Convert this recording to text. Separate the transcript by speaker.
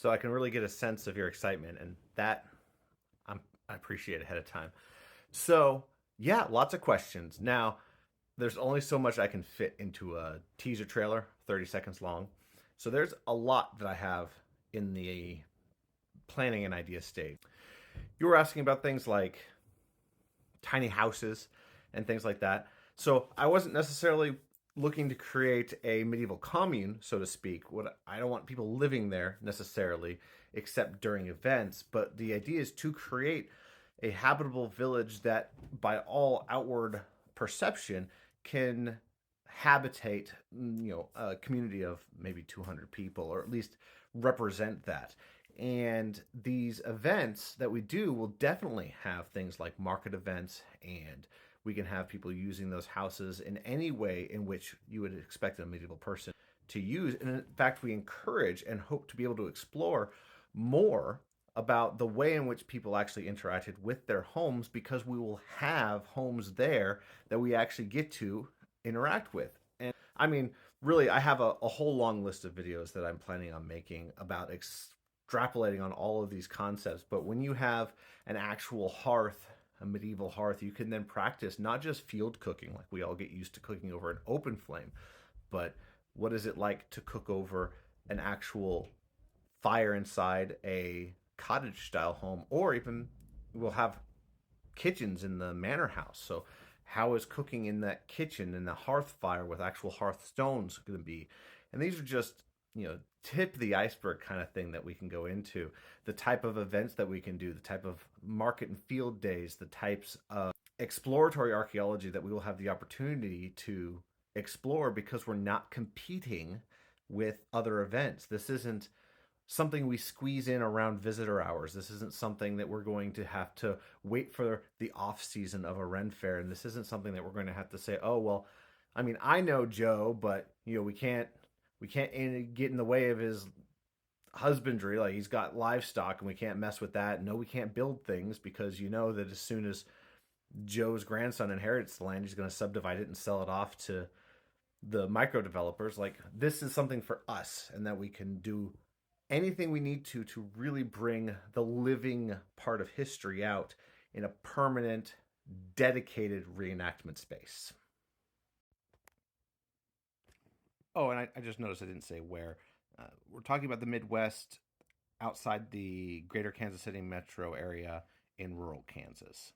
Speaker 1: so I can really get a sense of your excitement, and that I appreciate ahead of time. So, yeah, lots of questions. Now, there's only so much I can fit into a teaser trailer, 30 seconds long. So, there's a lot that I have in the planning and idea stage. You were asking about things like tiny houses and things like that. So, I wasn't necessarily looking to create a medieval commune, so to speak. What I don't want people living there necessarily, except during events. But the idea is to create a habitable village that, by all outward perception, can habitate, a community of maybe 200 people, or at least represent that. And these events that we do will definitely have things like market events, and we can have people using those houses in any way in which you would expect a medieval person to use. And in fact, we encourage and hope to be able to explore more about the way in which people actually interacted with their homes, because we will have homes there that we actually get to interact with. And I mean, really, I have a whole long list of videos that I'm planning on making about extrapolating on all of these concepts. But when you have an actual hearth, a medieval hearth, you can then practice not just field cooking, like we all get used to cooking over an open flame, but what is it like to cook over an actual fire inside a cottage style home, or even we'll have kitchens in the manor house. So how is cooking in that kitchen in the hearth fire with actual hearth stones going to be? And these are just, tip of the iceberg kind of thing that we can go into. The type of events that we can do, the type of market and field days, the types of exploratory archaeology that we will have the opportunity to explore, because we're not competing with other events. This isn't something we squeeze in around visitor hours. This isn't something that we're going to have to wait for the off season of a Ren fair, and this isn't something that we're going to have to say, "Oh well, I mean, I know Joe, but we can't get in the way of his husbandry. Like, he's got livestock, and we can't mess with that. No, we can't build things, because you know that as soon as Joe's grandson inherits the land, he's going to subdivide it and sell it off to the micro developers. Like, this is something for us, and that we can do anything we need to really bring the living part of history out in a permanent, dedicated reenactment space. Oh, and I just noticed I didn't say where. We're talking about the Midwest, outside the greater Kansas City metro area, in rural Kansas.